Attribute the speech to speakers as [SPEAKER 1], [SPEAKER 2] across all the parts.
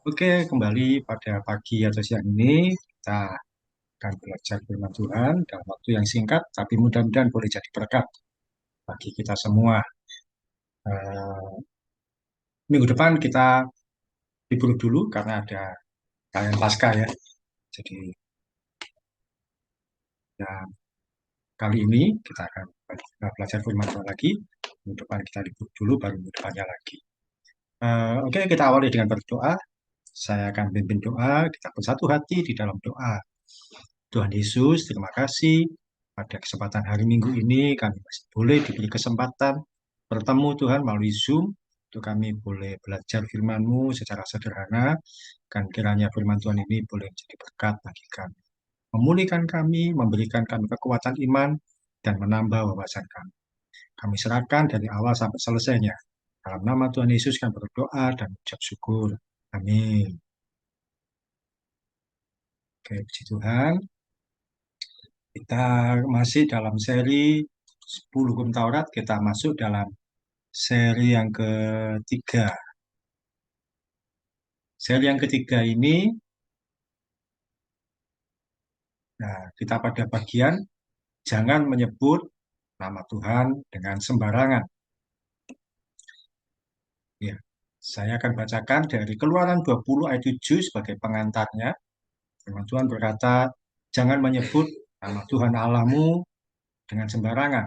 [SPEAKER 1] Oke, kembali pada pagi atau siang ini kita akan belajar firman Tuhan dalam waktu yang singkat, tapi mudah-mudahan boleh jadi berkat bagi kita semua. Eh, Minggu depan kita libur dulu karena ada perayaan Paskah ya. Jadi ya, kali ini kita akan belajar firman Tuhan lagi. Minggu depan kita libur dulu, baru minggu depannya lagi. Oke, kita awali dengan berdoa. Saya akan pimpin doa. Kita bersatu hati di dalam doa. Tuhan Yesus, terima kasih pada kesempatan hari Minggu ini kami masih boleh diberi kesempatan bertemu Tuhan melalui Zoom untuk kami boleh belajar firman-Mu secara sederhana dan kiranya firman Tuhan ini boleh menjadi berkat bagi kami, memulihkan kami, memberikan kami kekuatan iman dan menambah wawasan kami. Kami serahkan dari awal sampai selesainya. Dalam nama Tuhan Yesus kami berdoa dan ucap syukur. Amin. Oke, puji Tuhan. Kita masih dalam seri 10 Hukum Taurat, kita masuk dalam seri yang ketiga. Seri yang ketiga ini, nah, kita pada bagian jangan menyebut nama Tuhan dengan sembarangan. Ya, saya akan bacakan dari Keluaran 20 ayat 7 sebagai pengantarnya. Firman Tuhan berkata, jangan menyebut nama Tuhan Allahmu dengan sembarangan,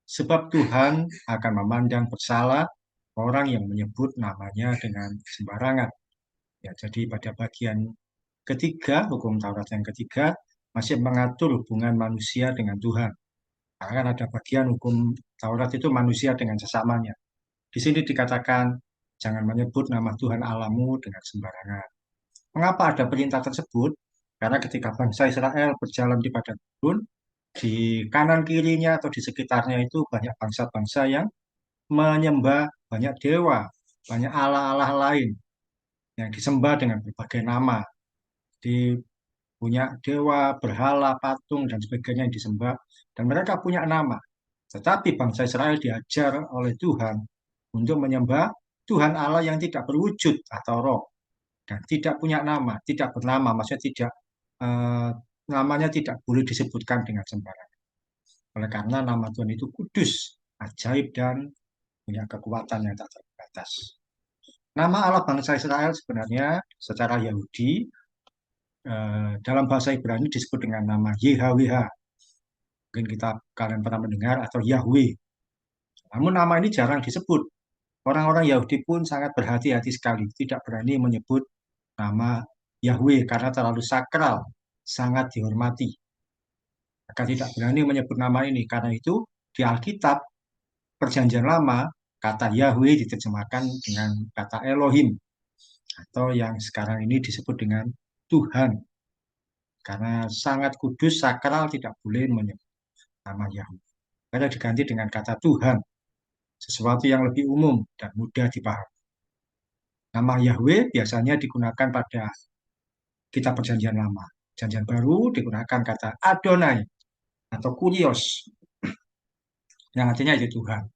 [SPEAKER 1] sebab Tuhan akan memandang bersalah orang yang menyebut namanya dengan sembarangan. Ya, jadi pada bagian ketiga, hukum Taurat yang ketiga, masih mengatur hubungan manusia dengan Tuhan. Karena kan ada bagian hukum Taurat itu manusia dengan sesamanya. Di sini dikatakan, jangan menyebut nama Tuhan Allahmu dengan sembarangan. Mengapa ada perintah tersebut? Karena ketika bangsa Israel berjalan di padang gurun, di kanan kirinya atau di sekitarnya itu banyak bangsa-bangsa yang menyembah banyak dewa, banyak allah-allah lain yang disembah dengan berbagai nama. Di punya dewa, berhala, patung, dan sebagainya yang disembah, dan mereka punya nama. Tetapi bangsa Israel diajar oleh Tuhan untuk menyembah Tuhan Allah yang tidak berwujud atau roh, dan tidak punya nama, tidak bernama, maksudnya tidak eh, namanya tidak boleh disebutkan dengan sembarangan. Oleh karena nama Tuhan itu kudus, ajaib, dan punya kekuatan yang tak terbatas. Nama Allah bangsa Israel sebenarnya secara Yahudi dalam bahasa Ibrani disebut dengan nama YHWH. Mungkin kalian pernah mendengar atau Yahweh. Namun nama ini jarang disebut. Orang-orang Yahudi pun sangat berhati-hati sekali, tidak berani menyebut nama Yahweh karena terlalu sakral, sangat dihormati. Maka tidak berani menyebut nama ini. Karena itu di Alkitab Perjanjian Lama kata Yahweh diterjemahkan dengan kata Elohim atau yang sekarang ini disebut dengan Tuhan. Karena sangat kudus, sakral, tidak boleh menyebut nama Yahweh. Karena diganti dengan kata Tuhan, sesuatu yang lebih umum dan mudah dipahami. Nama Yahweh biasanya digunakan pada kitab Perjanjian Lama. Perjanjian Baru digunakan kata Adonai atau Kurios, yang artinya itu Tuhan,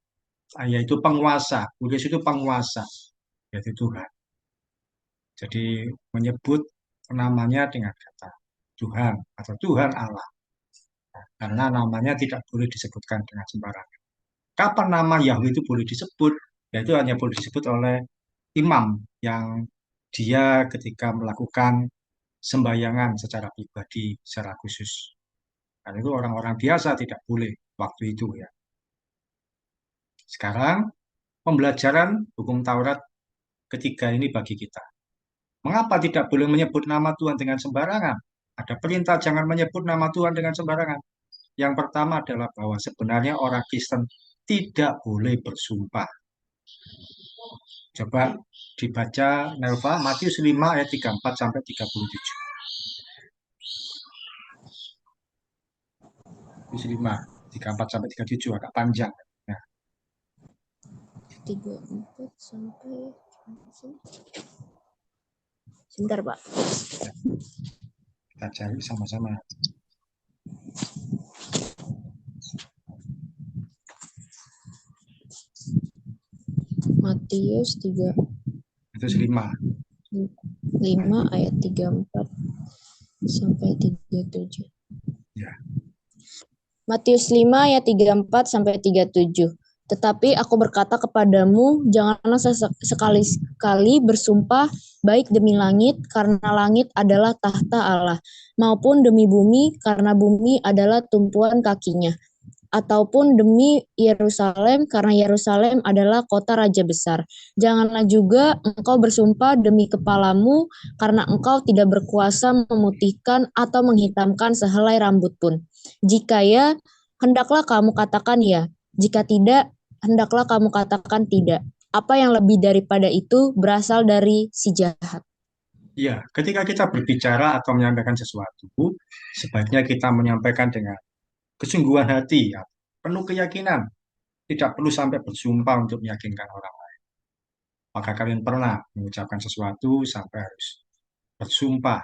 [SPEAKER 1] yaitu penguasa. Kurios itu penguasa, yaitu Tuhan. Jadi menyebut namanya dengan kata Tuhan atau Tuhan Allah, karena namanya tidak boleh disebutkan dengan sembarangan. Kapan nama Yahweh itu boleh disebut? Yaitu hanya boleh disebut oleh imam yang dia ketika melakukan sembayangan secara pribadi, secara khusus. Karena itu orang-orang biasa tidak boleh waktu itu ya. Sekarang pembelajaran hukum Taurat ketiga ini bagi kita. Mengapa tidak boleh menyebut nama Tuhan dengan sembarangan? Ada perintah jangan menyebut nama Tuhan dengan sembarangan. Yang pertama adalah bahwa sebenarnya orang Kristen tidak boleh bersumpah. Coba dibaca Nelva Matius 5 ayat 34 sampai 37. Matius 5 34 sampai 37 agak panjang. Nah,
[SPEAKER 2] 34 sampai sebentar, Pak.
[SPEAKER 1] kita cari sama-sama.
[SPEAKER 2] Matius 3.
[SPEAKER 1] Matius 5.
[SPEAKER 2] 5 ayat 34 sampai 37.
[SPEAKER 1] Ya,
[SPEAKER 2] Matius 5 ayat 34 sampai 37. Tetapi aku berkata kepadamu, janganlah sekali-kali bersumpah baik demi langit, karena langit adalah tahta Allah, maupun demi bumi, karena bumi adalah tumpuan kakinya, ataupun demi Yerusalem, karena Yerusalem adalah kota raja besar. Janganlah juga engkau bersumpah demi kepalamu, karena engkau tidak berkuasa memutihkan atau menghitamkan sehelai rambut pun. Jika ya, hendaklah kamu katakan ya. Jika tidak, hendaklah kamu katakan tidak. Apa yang lebih daripada itu berasal dari si jahat.
[SPEAKER 1] ya. Ketika kita berbicara atau menyampaikan sesuatu, sebaiknya kita menyampaikan dengan kesungguhan hati, ya, penuh keyakinan. Tidak perlu sampai bersumpah untuk meyakinkan orang lain. Maka kalian pernah mengucapkan sesuatu sampai harus bersumpah.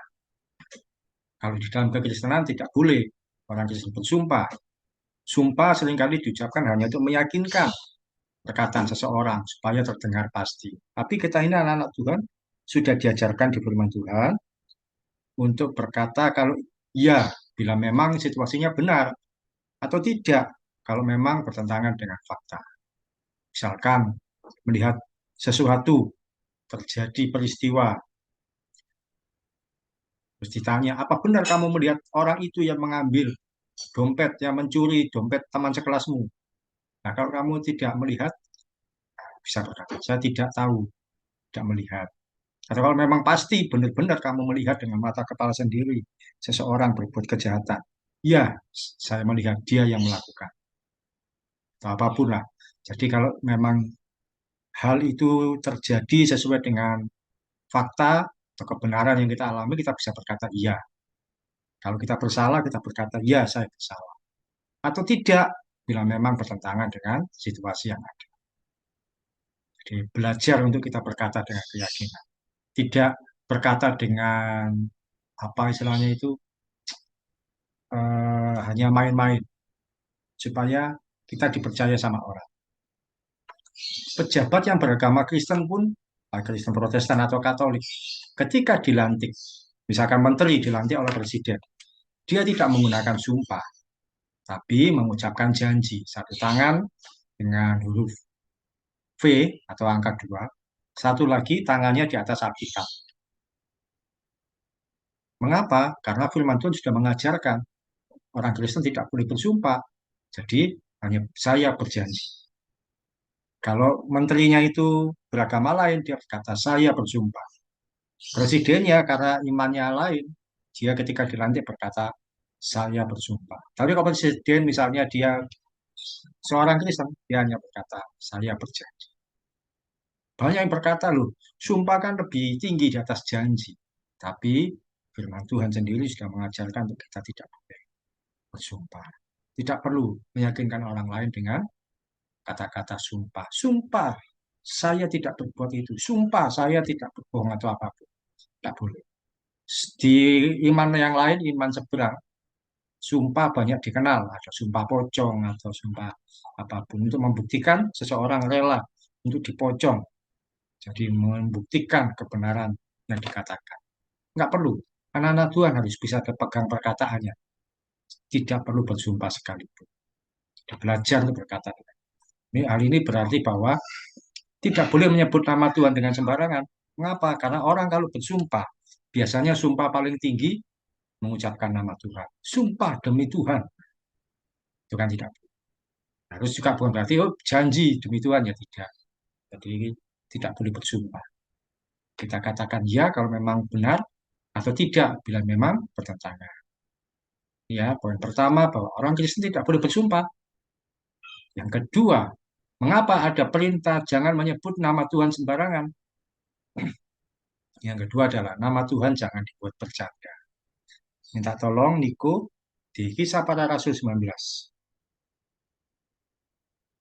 [SPEAKER 1] Kalau di dalam kekristenan tidak boleh orang Kristen bersumpah. Sumpah seringkali diucapkan hanya untuk meyakinkan perkataan seseorang supaya terdengar pasti. Tapi kita ini anak-anak Tuhan sudah diajarkan di firman Tuhan untuk berkata kalau iya bila memang situasinya benar atau tidak kalau memang bertentangan dengan fakta. Misalkan melihat sesuatu terjadi peristiwa, terus ditanya, apa benar kamu melihat orang itu yang mengambil dompet, yang mencuri dompet teman sekelasmu? Nah, kalau kamu tidak melihat, bisa berkata, saya tidak tahu, tidak melihat. Atau kalau memang pasti benar-benar kamu melihat dengan mata kepala sendiri seseorang berbuat kejahatan, ya, saya melihat dia yang melakukan, atau apapun lah. Jadi kalau memang hal itu terjadi sesuai dengan fakta atau kebenaran yang kita alami, kita bisa berkata iya. Kalau kita bersalah, kita berkata iya, saya bersalah. Atau tidak, bila memang bertentangan dengan situasi yang ada. Jadi belajar untuk kita berkata dengan keyakinan. Tidak berkata dengan apa istilahnya itu hanya main-main supaya kita dipercaya sama orang. Pejabat yang beragama Kristen pun, Kristen Protestan atau Katolik, ketika dilantik, misalkan menteri dilantik oleh presiden, dia tidak menggunakan sumpah, tapi mengucapkan janji. Satu tangan dengan huruf V atau angka 2, satu lagi tangannya di atas Alkitab. Mengapa? Karena firman Tuhan sudah mengajarkan orang Kristen tidak boleh bersumpah. Jadi hanya saya berjanji. Kalau menterinya itu beragama lain, dia berkata saya bersumpah. Presidennya karena imannya lain, dia ketika dilantik berkata saya bersumpah. Tapi kalau presiden misalnya dia seorang Kristen, dia hanya berkata saya berjanji. Banyak yang berkata loh, sumpah kan lebih tinggi di atas janji. Tapi firman Tuhan sendiri sudah mengajarkan untuk kita tidak boleh bersumpah. Tidak perlu meyakinkan orang lain dengan kata-kata sumpah. Sumpah, saya tidak berbuat itu. Sumpah, saya tidak berbohong atau apapun. Tidak boleh. Di iman yang lain, iman seberang, sumpah banyak dikenal. Ada sumpah pocong atau sumpah apapun. Untuk membuktikan seseorang rela untuk dipocong. Jadi membuktikan kebenaran yang dikatakan. Nggak perlu. Anak-anak Tuhan harus bisa berpegang perkataannya. Tidak perlu bersumpah sekalipun. Belajar untuk berkata. Ini hal ini berarti bahwa tidak boleh menyebut nama Tuhan dengan sembarangan. Mengapa? Karena orang kalau bersumpah, biasanya sumpah paling tinggi mengucapkan nama Tuhan. Sumpah demi Tuhan. Itu kan tidak boleh. Harus juga bukan berarti, oh janji demi Tuhan, ya tidak. Jadi tidak boleh bersumpah. Kita katakan ya kalau memang benar, atau tidak bila memang bertentangan. Ya, poin pertama bahwa orang Kristen tidak boleh bersumpah. Yang kedua, mengapa ada perintah jangan menyebut nama Tuhan sembarangan? Yang kedua adalah nama Tuhan jangan dibuat bercanda. Minta tolong Niko di Kisah Para Rasul 19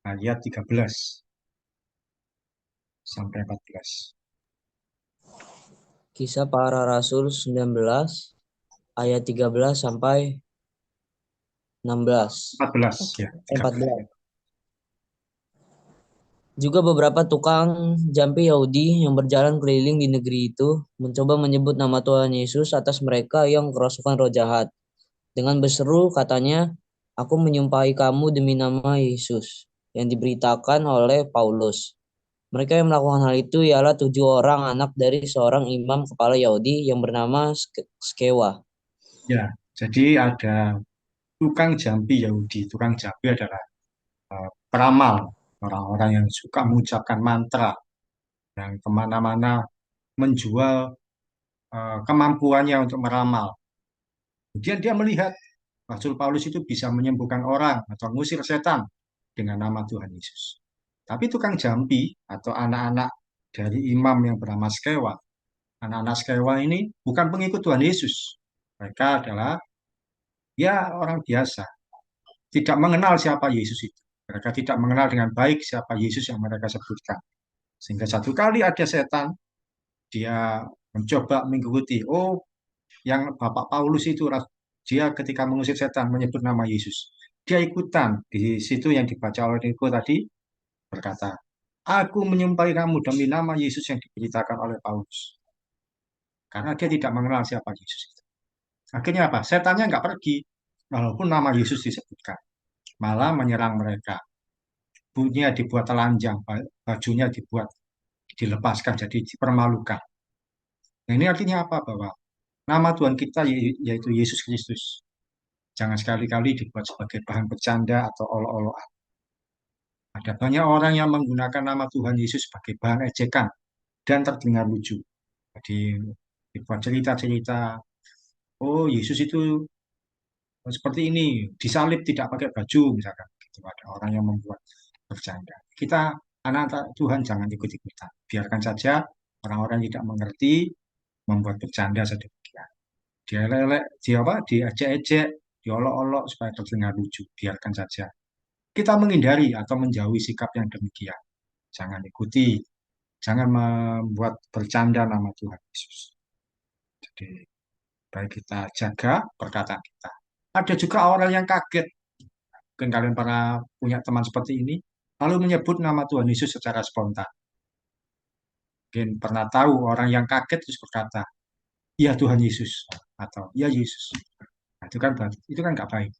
[SPEAKER 1] ayat 13 sampai 14.
[SPEAKER 3] Kisah Para Rasul 19 ayat 13 sampai 16.
[SPEAKER 1] 14 ya.
[SPEAKER 3] 14. Juga beberapa tukang jampi Yahudi yang berjalan keliling di negeri itu mencoba menyebut nama Tuhan Yesus atas mereka yang kerasukan roh jahat. Dengan berseru katanya, "Aku menyumpahi kamu demi nama Yesus," yang diberitakan oleh Paulus. Mereka yang melakukan hal itu ialah 7 orang anak dari seorang imam kepala Yahudi yang bernama Skewa.
[SPEAKER 1] Ya, jadi ada tukang jambi Yahudi. Tukang jambi adalah peramal, orang-orang yang suka mengucapkan mantra, yang kemana-mana menjual kemampuannya untuk meramal. Kemudian dia melihat Rasul Paulus itu bisa menyembuhkan orang atau mengusir setan dengan nama Tuhan Yesus. Tapi tukang jambi atau anak-anak dari imam yang bernama Skewa, anak-anak Skewa ini bukan pengikut Tuhan Yesus. Mereka adalah ya orang biasa, tidak mengenal siapa Yesus itu. Mereka tidak mengenal dengan baik siapa Yesus yang mereka sebutkan. Sehingga satu kali ada setan, dia mencoba mengikuti, oh yang Bapak Paulus itu, dia ketika mengusir setan menyebut nama Yesus. Dia ikutan, di situ yang dibaca oleh Niko tadi berkata, aku menyumpahi kamu demi nama Yesus yang diberitakan oleh Paulus. Karena dia tidak mengenal siapa Yesus itu. Akhirnya apa? Setannya nggak pergi, walaupun nama Yesus disebutkan. Malah menyerang mereka. Bunyinya dibuat telanjang, bajunya dibuat dilepaskan, jadi dipermalukan. Nah, ini artinya apa? Bahwa nama Tuhan kita yaitu Yesus Kristus. Jangan sekali-kali dibuat sebagai bahan bercanda atau olok-olokan. Ada banyak orang yang menggunakan nama Tuhan Yesus sebagai bahan ejekan dan terdengar lucu. Jadi dibuat cerita-cerita, oh Yesus itu seperti ini, disalib tidak pakai baju misalkan. Gitu. Ada orang yang membuat bercanda. Kita anak-anak Tuhan jangan ikut-ikutan. Biarkan saja orang-orang tidak mengerti membuat bercanda sedemikian. Dia lelek, dia apa? Diejek-ejek, diolok-olok supaya terdengar lucu. Biarkan saja. Kita menghindari atau menjauhi sikap yang demikian. Jangan ikuti, jangan membuat bercanda nama Tuhan Yesus. Jadi, baik kita jaga perkataan kita. Ada juga orang yang kaget. Mungkin kalian pernah punya teman seperti ini, lalu menyebut nama Tuhan Yesus secara spontan. Mungkin pernah tahu orang yang kaget terus berkata, "Ya Tuhan Yesus," atau "Ya Yesus." Nah, itu kan berarti, itu kan nggak baik.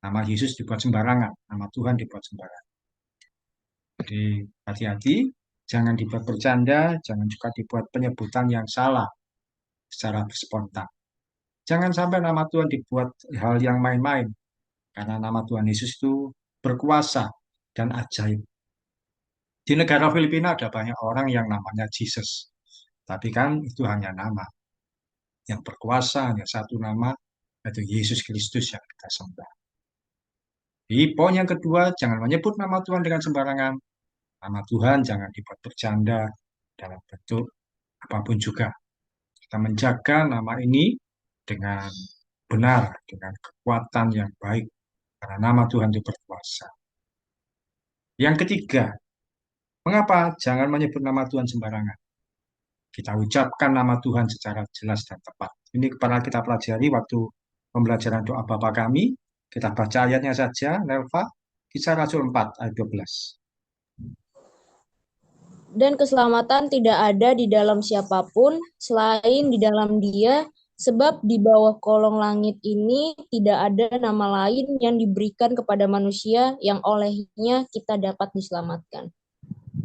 [SPEAKER 1] Nama Yesus dibuat sembarangan, nama Tuhan dibuat sembarangan. Jadi hati-hati, jangan dibuat bercanda, jangan juga dibuat penyebutan yang salah secara spontan. Jangan sampai nama Tuhan dibuat hal yang main-main, karena nama Tuhan Yesus itu berkuasa dan ajaib. Di negara Filipina ada banyak orang yang namanya Jesus, tapi kan itu hanya nama. Yang berkuasa hanya satu nama, yaitu Yesus Kristus yang kita sembah. Di poin yang kedua, jangan menyebut nama Tuhan dengan sembarangan. Nama Tuhan jangan dibuat bercanda dalam bentuk apapun juga. Kita menjaga nama ini dengan benar, dengan kekuatan yang baik, karena nama Tuhan itu berkuasa. Yang ketiga, mengapa jangan menyebut nama Tuhan sembarangan? Kita ucapkan nama Tuhan secara jelas dan tepat. Ini pernah kita pelajari waktu pembelajaran doa Bapa kami. Kita baca ayatnya saja, Nelva. Kisah Rasul 4 ayat 12.
[SPEAKER 2] Dan keselamatan tidak ada di dalam siapapun selain di dalam Dia, sebab di bawah kolong langit ini tidak ada nama lain yang diberikan kepada manusia yang olehnya kita dapat diselamatkan.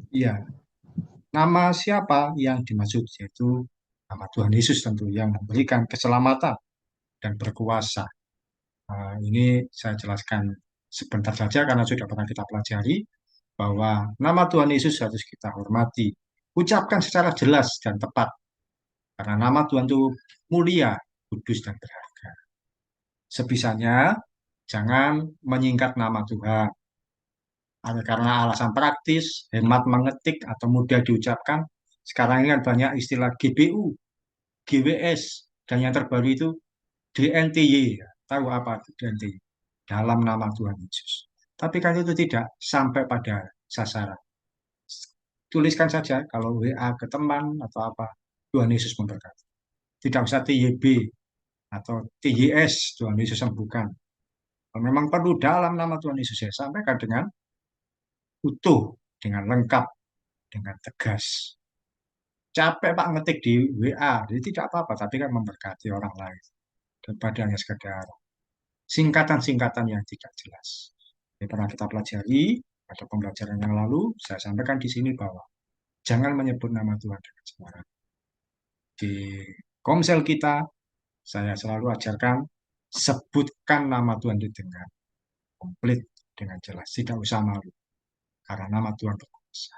[SPEAKER 1] Iya, nama siapa yang dimaksud yaitu nama Tuhan Yesus tentu yang memberikan keselamatan dan berkuasa. Ini saya jelaskan sebentar saja karena sudah pernah kita pelajari bahwa nama Tuhan Yesus harus kita hormati. Ucapkan secara jelas dan tepat karena nama Tuhan itu mulia, kudus dan berharga. Sebisanya jangan menyingkat nama Tuhan. Karena alasan praktis, hemat mengetik atau mudah diucapkan. Sekarang ini kan banyak istilah GBU, GWS, dan yang terbaru itu DNTY. Tahu apa itu DNTY? Dalam nama Tuhan Yesus. Tapi kan itu tidak sampai pada sasaran. Tuliskan saja kalau WA ke teman atau apa, Tuhan Yesus memberkati. Tidak usah TYB atau TYS, Tuhan Yesus sembuhkan. Kalau memang perlu dalam nama Tuhan Yesus, ya sampaikan dengan utuh, dengan lengkap, dengan tegas. Capek Pak ngetik di WA, jadi tidak apa-apa, tapi kan memberkati orang lain daripada hanya sekedar singkatan-singkatan yang tidak jelas. Ini pernah kita pelajari pada pembelajaran yang lalu, saya sampaikan di sini bahwa jangan menyebut nama Tuhan dengan sembarangan. Di komsel kita, saya selalu ajarkan, sebutkan nama Tuhan itu dengan komplit, dengan jelas. Tidak usah malu, karena nama Tuhan berkuasa.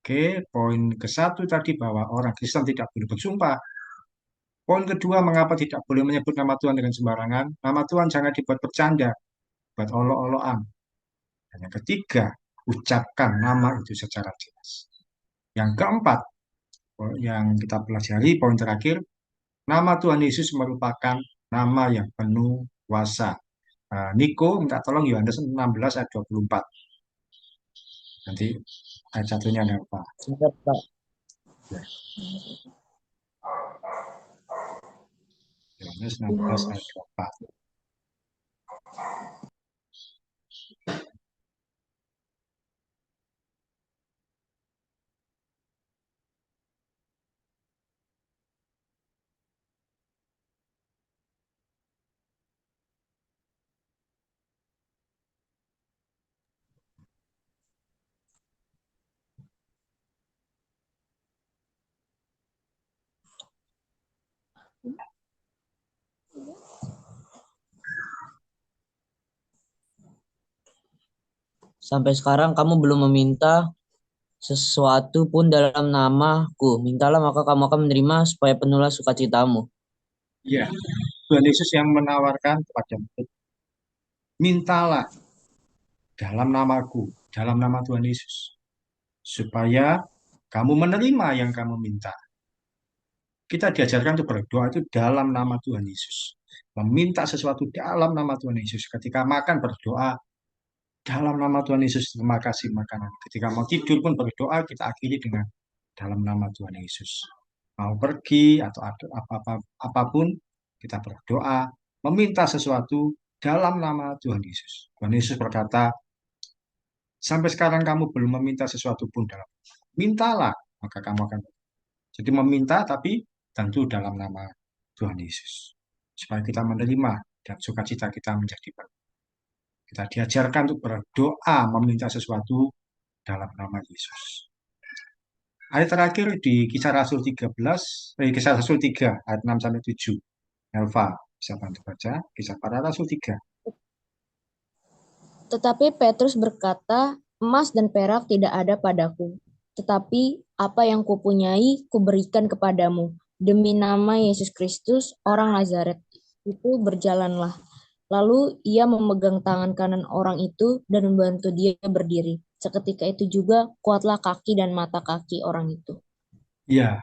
[SPEAKER 1] Oke, poin ke-1 tadi bahwa orang Kristen tidak boleh bersumpah. Poin kedua, mengapa tidak boleh menyebut nama Tuhan dengan sembarangan? Nama Tuhan jangan dibuat bercanda, buat olok-olokan. Dan yang ketiga, ucapkan nama itu secara jelas. Yang keempat, yang kita pelajari, poin terakhir, nama Tuhan Yesus merupakan nama yang penuh kuasa. Niko minta tolong Yohanes 16 ayat 24. Nanti ayat satunya ada apa?
[SPEAKER 3] Singkat, Pak.
[SPEAKER 1] Ya. Yohanes 16 ayat 24.
[SPEAKER 3] Sampai sekarang kamu belum meminta sesuatu pun dalam namaku. Mintalah maka kamu akan menerima supaya penuhlah sukacitamu.
[SPEAKER 1] Ya, Tuhan Yesus yang menawarkan kepada murid, mintalah dalam namaku, dalam nama Tuhan Yesus, supaya kamu menerima yang kamu minta. Kita diajarkan untuk berdoa itu dalam nama Tuhan Yesus. Meminta sesuatu dalam nama Tuhan Yesus. Ketika makan berdoa dalam nama Tuhan Yesus. Terima kasih makanan. Ketika mau tidur pun berdoa, kita akhiri dengan dalam nama Tuhan Yesus. Mau pergi atau apapun, kita berdoa, meminta sesuatu dalam nama Tuhan Yesus. Tuhan Yesus berkata, sampai sekarang kamu belum meminta sesuatu pun dalam. Mintalah, maka kamu akan. Jadi meminta tapi tentu dalam nama Tuhan Yesus. Supaya kita menerima dan sukacita kita menjadi penuh. Kita diajarkan untuk berdoa meminta sesuatu dalam nama Yesus. Ayat terakhir di Kisah Rasul 13, Kisah Rasul 3 ayat 6 sampai 7. Elva bisa bantu baca Kisah Para Rasul 3.
[SPEAKER 2] Tetapi Petrus berkata, emas dan perak tidak ada padaku, tetapi apa yang kupunyai kuberikan kepadamu. Demi nama Yesus Kristus, orang Nazaret, itu berjalanlah. Lalu ia memegang tangan kanan orang itu dan membantu dia berdiri. Seketika itu juga kuatlah kaki dan mata kaki orang itu.
[SPEAKER 1] Ya,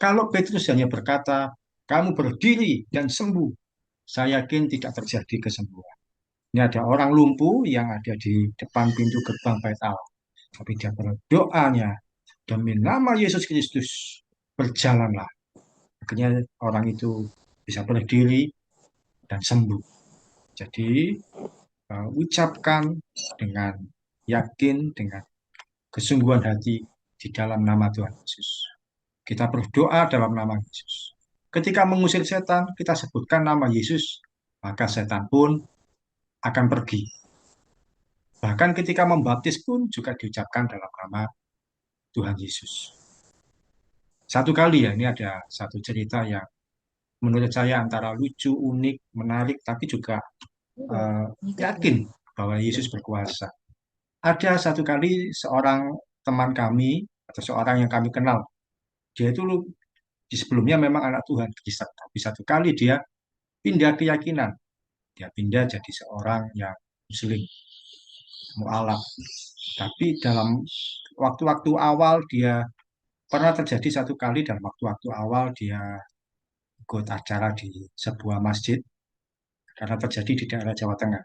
[SPEAKER 1] kalau Petrus hanya berkata, kamu berdiri dan sembuh, saya yakin tidak terjadi kesembuhan. Ini ada orang lumpuh yang ada di depan pintu gerbang Bait Allah. Tapi dia berdoanya, demi nama Yesus Kristus, berjalanlah. Akhirnya orang itu bisa berdiri dan sembuh. Jadi, ucapkan dengan yakin, dengan kesungguhan hati di dalam nama Tuhan Yesus. Kita berdoa dalam nama Yesus. Ketika mengusir setan, kita sebutkan nama Yesus, maka setan pun akan pergi. Bahkan ketika membaptis pun juga diucapkan dalam nama Tuhan Yesus. Satu kali ya, ini ada satu cerita yang menurut saya antara lucu, unik, menarik, tapi juga yakin bahwa Yesus berkuasa. Ada satu kali seorang teman kami, atau seorang yang kami kenal, dia itu di sebelumnya memang anak Tuhan Kristen, tapi satu kali dia pindah keyakinan. Dia pindah jadi seorang yang Muslim, mualaf. Tapi dalam waktu-waktu awal dia pernah terjadi satu kali dalam waktu-waktu awal dia ikut acara di sebuah masjid karena terjadi di daerah Jawa Tengah.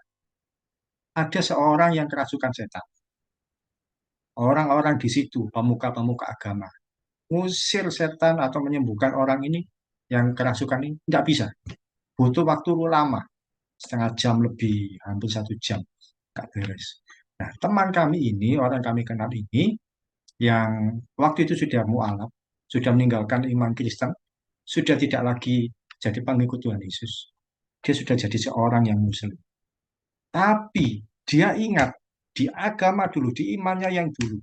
[SPEAKER 1] Ada seorang yang kerasukan setan. Orang-orang di situ, pemuka-pemuka agama, ngusir setan atau menyembuhkan orang ini yang kerasukan ini tidak bisa. Butuh waktu lama, setengah jam lebih, hampir 1 jam, nggak beres. Nah, teman kami ini, orang kami kenal ini, yang waktu itu sudah mualaf, sudah meninggalkan iman Kristen, sudah tidak lagi jadi pengikut Tuhan Yesus. Dia sudah jadi seorang yang Muslim. Tapi dia ingat di agama dulu, di imannya yang dulu,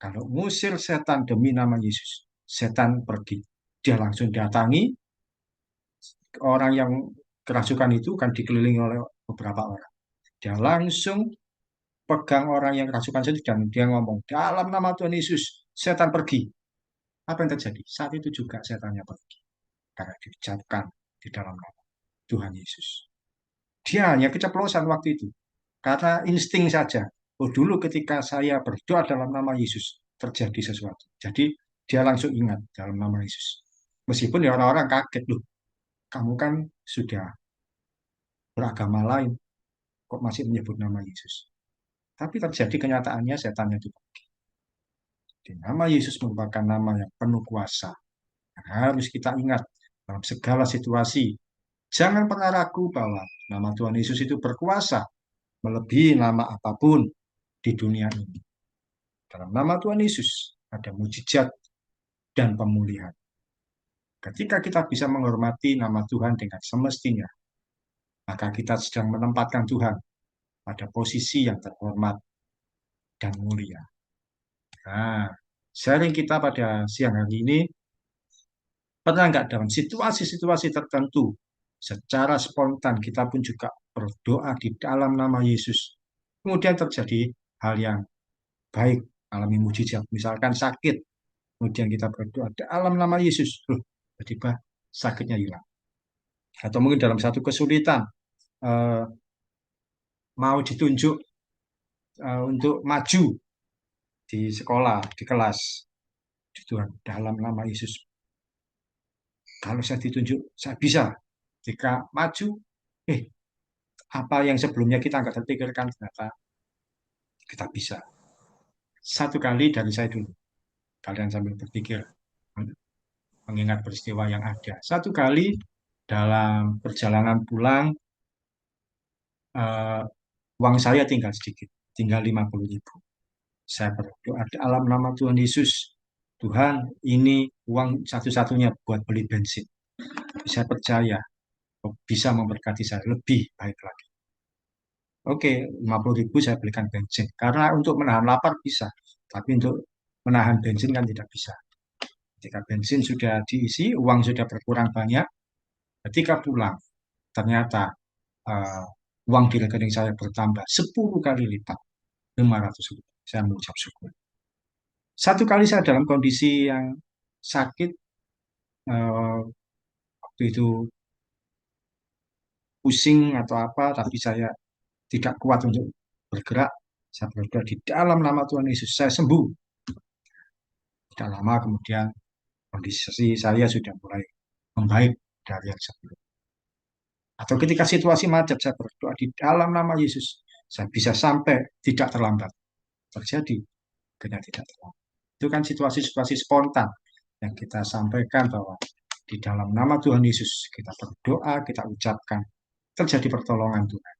[SPEAKER 1] kalau ngusir setan demi nama Yesus, setan pergi. Dia langsung datangi orang yang kerasukan itu, kan dikelilingi oleh beberapa orang. Dia langsung pegang orang yang kerasukan itu dan dia ngomong, dalam nama Tuhan Yesus, setan pergi. Apa yang terjadi? Saat itu juga setannya pergi. Karena diucapkan di dalam nama Tuhan Yesus. Dia hanya keceplosan waktu itu. Karena insting saja. Oh, dulu ketika saya berdoa dalam nama Yesus, terjadi sesuatu. Jadi dia langsung ingat dalam nama Yesus. Meskipun ya orang-orang kaget, loh, kamu kan sudah beragama lain, kok masih menyebut nama Yesus. Tapi terjadi kenyataannya setannya itu pergi. Jadi, nama Yesus merupakan nama yang penuh kuasa. Yang harus kita ingat dalam segala situasi. Jangan pernah ragu bahwa nama Tuhan Yesus itu berkuasa melebihi nama apapun di dunia ini. Dalam nama Tuhan Yesus ada mujizat dan pemulihan. Ketika kita bisa menghormati nama Tuhan dengan semestinya, maka kita sedang menempatkan Tuhan pada posisi yang terhormat dan mulia. Nah, sharing kita pada siang hari ini, pernah nggak dalam situasi-situasi tertentu, secara spontan kita pun juga berdoa di dalam nama Yesus. Kemudian terjadi hal yang baik, alami mujizat. Misalkan sakit, kemudian kita berdoa dalam nama Yesus. Tiba-tiba sakitnya hilang. Atau mungkin dalam satu kesulitan, eh, mau ditunjuk untuk maju di sekolah, di kelas. Di Tuhan, dalam nama Yesus. Kalau saya ditunjuk, saya bisa. Jika maju, apa yang sebelumnya kita nggak terpikirkan, ternyata kita bisa. Satu kali dari saya dulu, kalian sambil berpikir, mengingat peristiwa yang ada. Satu kali dalam perjalanan pulang, eh, uang saya tinggal sedikit, tinggal 50.000. Saya berdoa dalam nama Tuhan Yesus. Tuhan, ini uang satu-satunya buat beli bensin. Saya percaya bisa memberkati saya lebih baik lagi. Oke, 50.000 saya belikan bensin. Karena untuk menahan lapar bisa, tapi untuk menahan bensin kan tidak bisa. Ketika bensin sudah diisi, uang sudah berkurang banyak. Ketika pulang, ternyata uh, uang di rekening saya bertambah 10 kali lipat, 500.000. Saya mengucap syukur. Satu kali saya dalam kondisi yang sakit, uh, waktu itu pusing atau apa, tapi saya tidak kuat untuk bergerak. Saya berdoa di dalam nama Tuhan Yesus, saya sembuh. Tidak lama kemudian kondisi saya sudah mulai membaik dari yang sebelumnya. Atau ketika situasi macet, saya berdoa di dalam nama Yesus, saya bisa sampai tidak terlambat. Terjadi, akhirnya tidak terlambat. Itu kan situasi-situasi spontan yang kita sampaikan bahwa di dalam nama Tuhan Yesus kita berdoa, kita ucapkan, terjadi pertolongan Tuhan,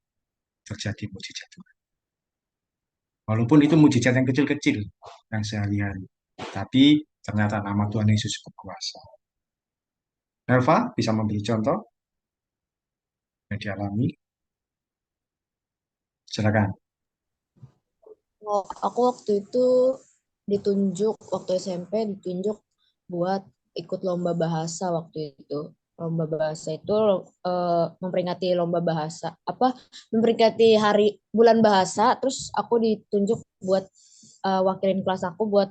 [SPEAKER 1] terjadi mujizat Tuhan. Walaupun itu mujizat yang kecil-kecil yang sehari-hari, tapi ternyata nama Tuhan Yesus berkuasa. Elva bisa memberi contoh yang dialami? Silakan.
[SPEAKER 2] Oh, aku waktu itu ditunjuk, waktu SMP ditunjuk buat ikut lomba bahasa waktu itu. Lomba bahasa itu memperingati lomba bahasa, memperingati hari bulan bahasa, terus aku ditunjuk buat wakilin kelas aku buat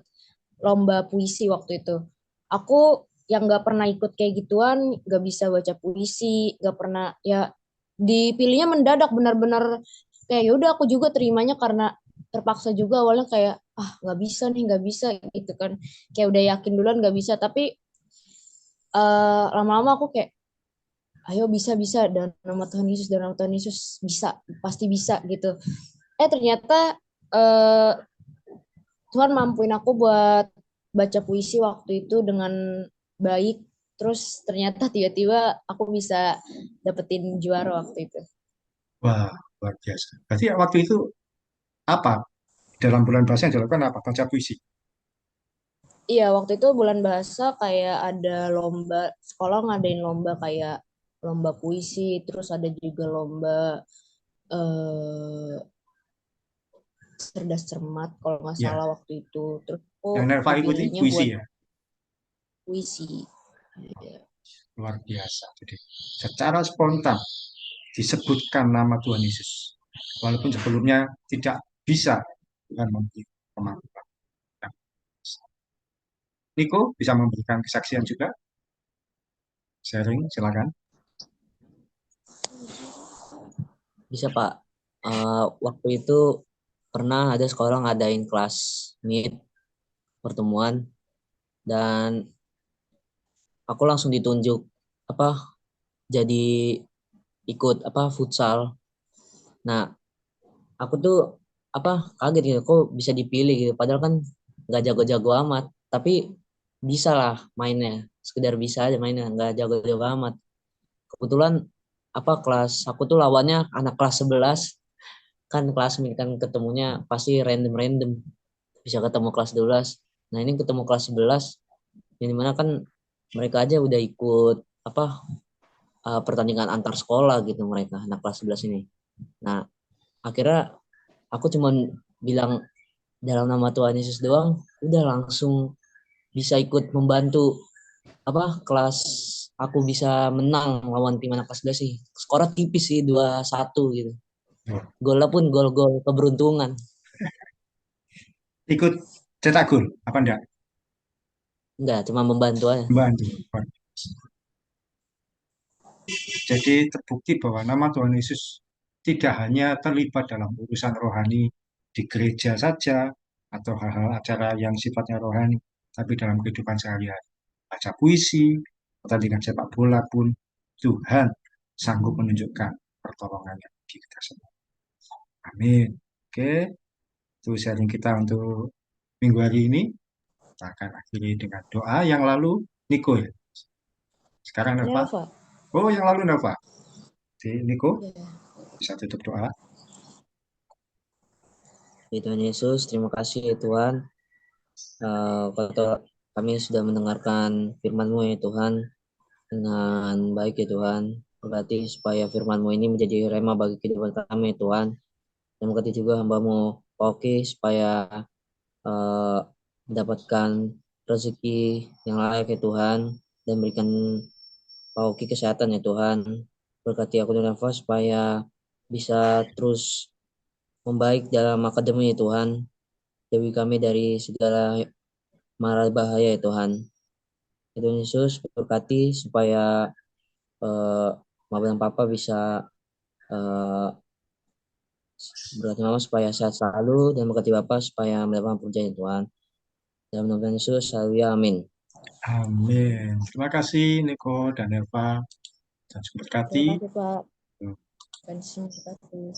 [SPEAKER 2] lomba puisi waktu itu. Aku yang nggak pernah ikut kayak gituan, nggak bisa baca puisi, nggak pernah, ya dipilihnya mendadak, benar-benar kayak yaudah aku juga terimanya karena terpaksa juga awalnya, kayak nggak bisa nih, nggak bisa gitu kan, kayak udah yakin duluan nggak bisa, tapi lama-lama aku kayak ayo bisa bisa, dan nama Tuhan Yesus, dan nama Tuhan Yesus bisa, pasti bisa gitu. Ternyata eh, Tuhan mampuin aku buat baca puisi waktu itu dengan baik. Terus ternyata tiba-tiba aku bisa dapetin juara waktu itu.
[SPEAKER 1] Wah, luar biasa. Berarti waktu itu apa dalam bulan bahasa yang dilakukan apa? Baca puisi.
[SPEAKER 2] Iya, waktu itu bulan bahasa kayak ada lomba, sekolah ngadain lomba kayak lomba puisi, terus ada juga lomba eh, cerdas cermat kalau nggak
[SPEAKER 1] Ya,
[SPEAKER 2] salah waktu itu. Terus aku
[SPEAKER 1] yang Nelva ikuti
[SPEAKER 2] dipilihnya
[SPEAKER 1] puisi
[SPEAKER 2] buat
[SPEAKER 1] ya.
[SPEAKER 2] puisi. Iya.
[SPEAKER 1] Luar biasa. Jadi secara spontan disebutkan nama Tuhan Yesus. Walaupun sebelumnya tidak bisa Tuhan memberi kemampuan. Nah, Niko bisa memberikan kesaksian juga. Sharing, silakan.
[SPEAKER 3] Bisa Pak. Waktu itu pernah ada sekolah ngadain kelas meet pertemuan dan aku langsung ditunjuk apa jadi ikut apa futsal. Nah, aku tuh apa kaget gitu kok bisa dipilih gitu padahal kan nggak jago-jago amat tapi bisa lah mainnya sekedar bisa aja mainnya nggak jago-jago amat kebetulan apa kelas aku tuh lawannya anak kelas 11 kan kelas ini kan ketemunya pasti random-random bisa ketemu kelas 12 nah ini ketemu kelas 11 yang dimana kan mereka aja udah ikut apa pertandingan antar sekolah gitu mereka anak kelas 11 ini nah akhirnya aku cuman bilang dalam nama Tuhan Yesus doang udah langsung bisa ikut membantu apa kelas aku bisa menang lawan tim anak kelas 11 sih skornya tipis sih 2-1 gitu golnya pun gol-gol keberuntungan
[SPEAKER 1] Ikut cetak gol, apa enggak?
[SPEAKER 3] enggak cuma membantu aja
[SPEAKER 1] Membantu. Jadi terbukti bahwa nama Tuhan Yesus tidak hanya terlibat dalam urusan rohani di gereja saja atau hal-hal acara yang sifatnya rohani, tapi dalam kehidupan sehari-hari. Baca puisi, pertandingan sepak bola pun Tuhan sanggup menunjukkan pertolongannya bagi kita semua. Amin. Oke, itu sharing kita untuk minggu hari ini. Kita akan akhiri dengan doa yang lalu Niko ya. Sekarang Nova.
[SPEAKER 2] Nelva.
[SPEAKER 1] Oh, yang lalu Nova. Di Niko
[SPEAKER 2] Iya.
[SPEAKER 1] bisa tutup doa.
[SPEAKER 3] ya Tuhan Yesus terima kasih ya Tuhan kata kami sudah mendengarkan firman-Mu ya Tuhan dengan baik ya Tuhan berarti supaya firman-Mu ini menjadi rema bagi kehidupan kami ya Tuhan dan berkati juga hamba-Mu Oke supaya eh, mendapatkan rezeki yang layak ya Tuhan dan berikan Pak Oki kesehatan ya Tuhan. Berkati aku dan Nafas supaya bisa terus membaik dalam akademi ya Tuhan. Jauhi kami dari segala mara bahaya ya Tuhan. Ya Tuhan Yesus berkati supaya eh, Mama dan Papa bisa eh, berkati Mama supaya sehat selalu dan berkati Bapak supaya mendapatkan pekerjaan ya Tuhan. Dalam nama Tuhan Yesus, haleluya, amin.
[SPEAKER 1] Amin. Terima kasih Niko dan Eva. Dan
[SPEAKER 2] Terima
[SPEAKER 1] berkati.
[SPEAKER 2] kasih Pak. Pensiun kasih.